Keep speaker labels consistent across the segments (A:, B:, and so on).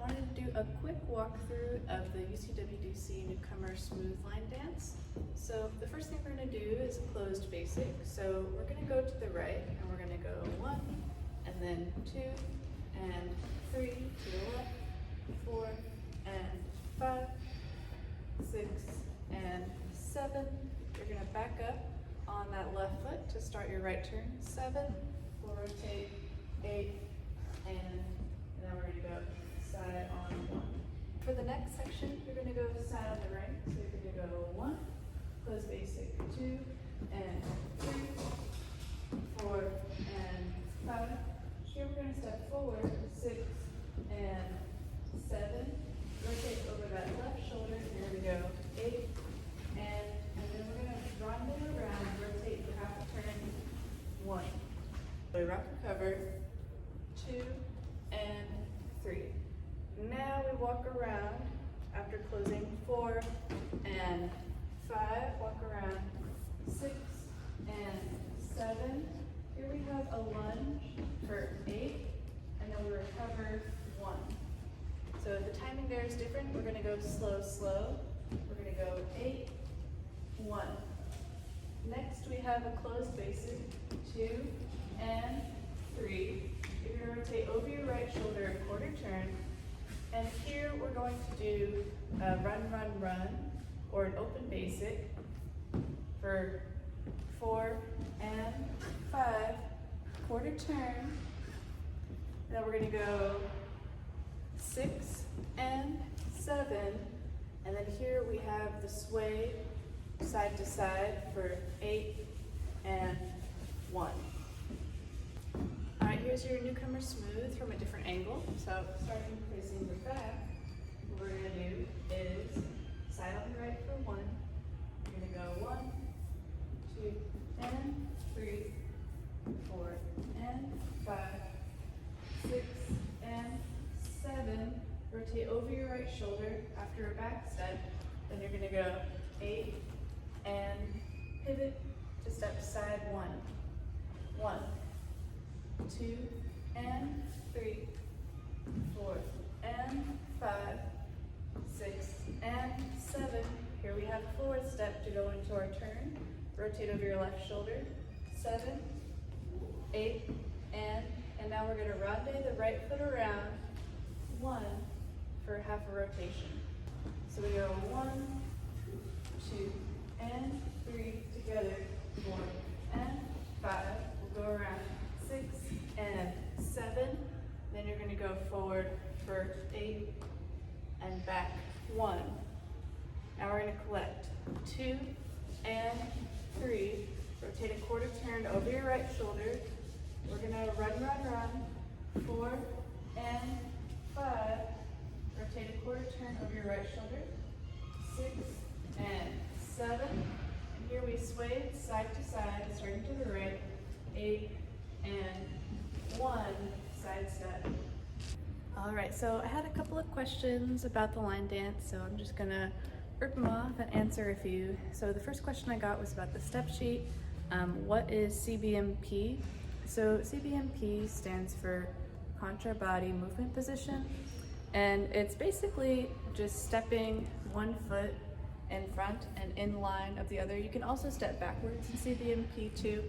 A: wanted to do a quick walkthrough of the UCWDC Newcomer Smooth Line Dance. So the first thing we're going to do is a closed basic. So we're going to go to the right and we're going to go 1 and then 2 and 3 to the left, 4 and 5, 6 and 7. You're going to back up on that left foot to start your right turn. 7, we'll rotate, 8, and now we're going to go side on 1. For the next section, you're going to go side on the right. So you're going to go 1, close basic, 2 and 3, 4 and 5. Here we're going to step forward, 6 and 7. Rotate over that left shoulder. Here we go, 8 and then we're going to round it around, rotate for half a turn, 1. So rock recover, 2 and 3. Now we walk around after closing 4 and 5, walk around 6 and 7. Here we have a lunge for 8 and then we recover 1. So the timing there is different. We're going to go slow, slow. We're going to go 8, 1. Next we have a closed basic, 2 and 3. You're going to rotate over your right shoulder a quarter turn. And here we're going to do a run, run, run, or an open basic for 4 and 5, quarter turn. Then we're going to go 6 and 7. And then here we have the sway side to side for 8 and 1. Alright, here's your newcomer smooth from a different angle. So starting facing your back, what we're going to do is side on the right for 1. You're going to go 1, 2, and 3, 4, and 5, 6, and 7. Rotate over your right shoulder after a back step. Then you're going to go 8 and pivot to step side 1. 1, 2 and 3, 4 and 5, 6 and 7. Here we have a forward step to go into our turn. Rotate over your left shoulder. 7, 8, and now we're going to ronde the right foot around 1 for half a rotation. So we go 1, 2, and 3 together, 4 and 5. We'll go around 6 and 7. Then you're going to go forward for 8 and back 1. Now we're going to collect 2 and 3. Rotate a quarter turn over your right shoulder. We're going to run, run, run. 4 and 5. Rotate a quarter turn over your right shoulder. 6 and 7. And here we sway side to side, starting to the right. 8 and 1, side step. All right, so I had a couple of questions about the line dance, so I'm just gonna rip them off and answer a few. So the first question I got was about the step sheet. What is CBMP? So CBMP stands for contra body movement position, and it's basically just stepping one foot in front and in line of the other. You can also step backwards in CBMP too.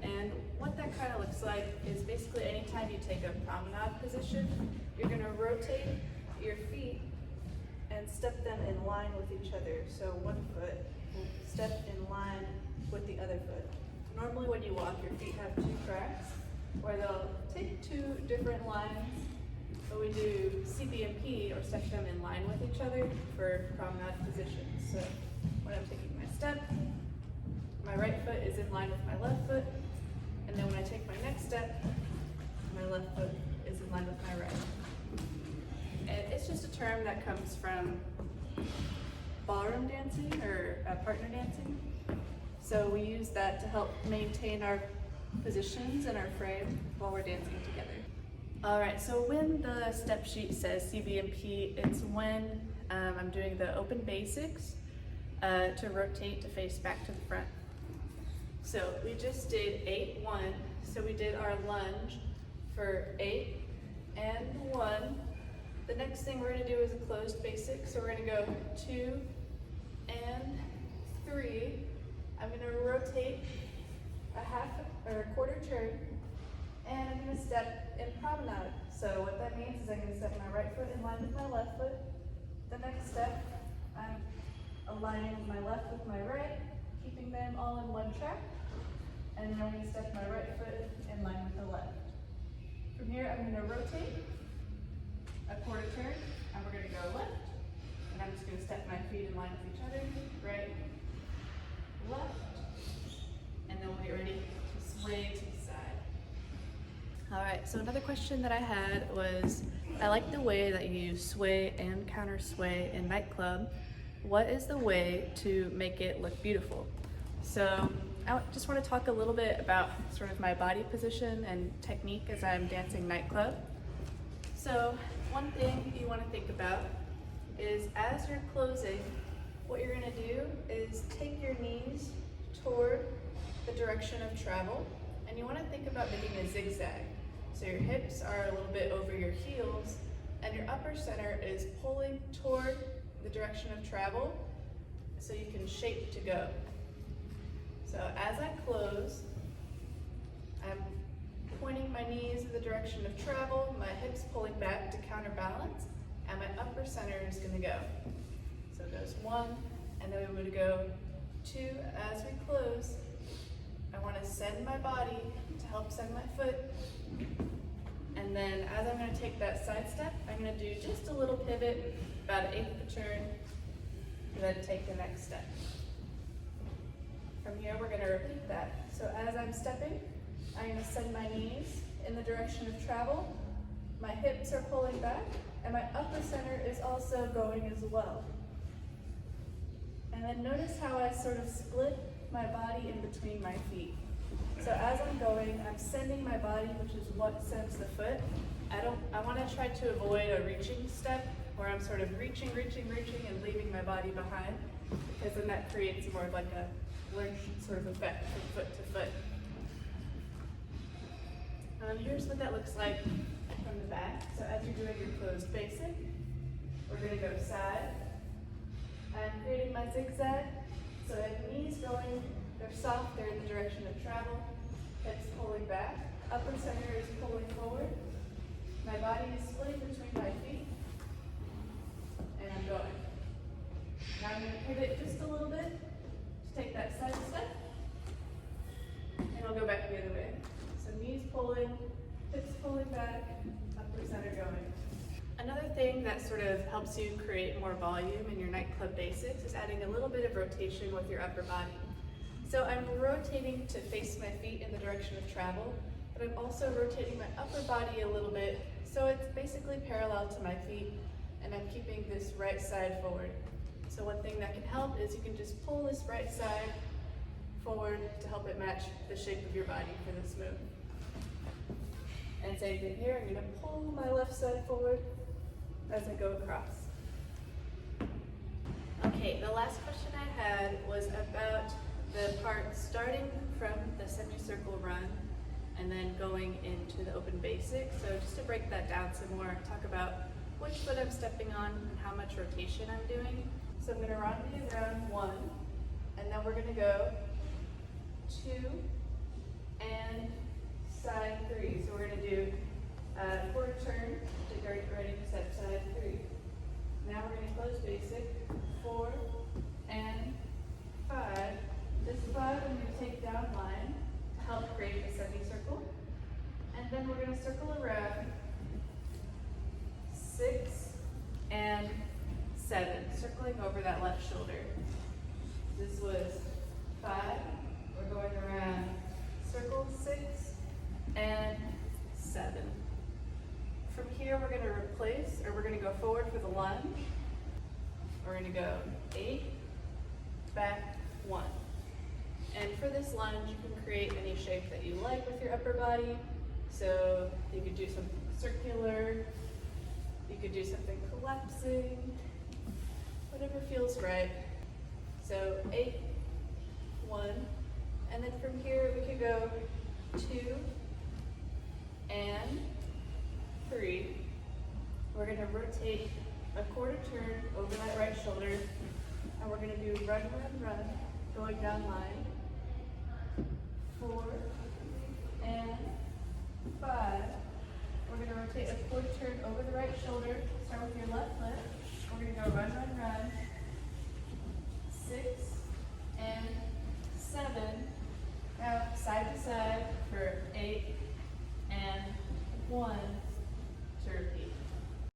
A: And what that kind of looks like is basically anytime you take a promenade position, you're going to rotate your feet and step them in line with each other. So one foot will step in line with the other foot. Normally when you walk, your feet have 2 cracks where they'll take 2 different lines, but we do CBMP, or step them in line with each other, for promenade positions. So when I'm taking my step, my right foot is in line with my left foot, and then when I take my next step, my left foot is in line with my right. And it's just a term that comes from ballroom dancing, or partner dancing. So we use that to help maintain our positions and our frame while we're dancing together. All right, so when the step sheet says CBMP, it's when I'm doing the open basics to rotate to face back to the front. So we just did 8, 1. So we did our lunge for 8 and 1. the next thing we're gonna do is a closed basic. So we're gonna go 2 and 3. I'm gonna rotate a half or a quarter turn, and I'm gonna step in promenade. So what that means is I'm gonna step my right foot in line with my left foot. The next step, I'm aligning my left with my right, keeping them all in one track. And then I'm gonna step my right foot in line with the left. From here, I'm gonna rotate a quarter turn, and we're gonna go left. And I'm just gonna step my feet in line with each other, right, left. And then we'll get ready to sway to the side. All right, so another question that I had was, I like the way that you sway and counter sway in nightclub. What is the way to make it look beautiful? So I just want to talk a little bit about sort of my body position and technique as I'm dancing nightclub. So one thing you want to think about is as you're closing, what you're going to do is take your knees toward the direction of travel, and you want to think about making a zigzag. So your hips are a little bit over your heels, and your upper center is pulling toward the direction of travel so you can shape to go. So as I close, I'm pointing my knees in the direction of travel, my hips pulling back to counterbalance, and my upper center is going to go. So it goes 1, and then we would go 2 as we close. I want to send my body to help send my foot. And then as I'm going to take that side step, I'm going to do just a little pivot, about 1/8 of a turn, and then take the next step. From here, we're going to repeat that. So as I'm stepping, I'm going to send my knees in the direction of travel. My hips are pulling back, and my upper center is also going as well. And then notice how I sort of split my body in between my feet. So as I'm going, I'm sending my body, which is what sends the foot. I want to try to avoid a reaching step where I'm sort of reaching and leaving my body behind, because then that creates more of like a lurch sort of effect from foot to foot. Here's what that looks like from the back. So as you're doing your closed basic, we're going to go side. I'm creating my zigzag. So I have knees going, they're soft, they're in the direction of travel. Hips pulling back, upper center is pulling forward. My body is splitting between my feet, and I'm going. Now I'm going to pivot just a little bit to take that side step, and I'll go back the other way. So knees pulling, hips pulling back, upper center going. Another thing that sort of helps you create more volume in your nightclub basics is adding a little bit of rotation with your upper body. So I'm rotating to face my feet in the direction of travel, but I'm also rotating my upper body a little bit, so it's basically parallel to my feet, and I'm keeping this right side forward. So one thing that can help is you can just pull this right side forward to help it match the shape of your body for this move. And same thing here, I'm going to pull my left side forward as I go across. Okay, the last question I had was about the part starting from the semicircle run and then going into the open basic. So just to break that down some more, talk about which foot I'm stepping on and how much rotation I'm doing. So I'm going to rendezvous around 1, and then we're going to go 2 and side 3. So we're going to do a quarter turn to get ready to step side 3. Now we're going to close basic 4 and 5. This 5 I'm going to take down line to help create a semicircle. And then we're going to circle around 6 and 7, circling over that left shoulder. This was 5. We're going around circle 6 and 7. From here we're going to replace, or we're going to go forward for the lunge. We're going to go 8, back 1. And for this lunge, you can create any shape that you like with your upper body. So you could do something circular, you could do something collapsing, whatever feels right. So 8, 1, and then from here we could go 2 and 3, We're gonna rotate a quarter turn over that right shoulder, and we're gonna do run, run, run, going down line. 4 and 5. We're gonna rotate a quarter turn over the right shoulder. Start with your left foot. We're gonna go run, run, run. 6 and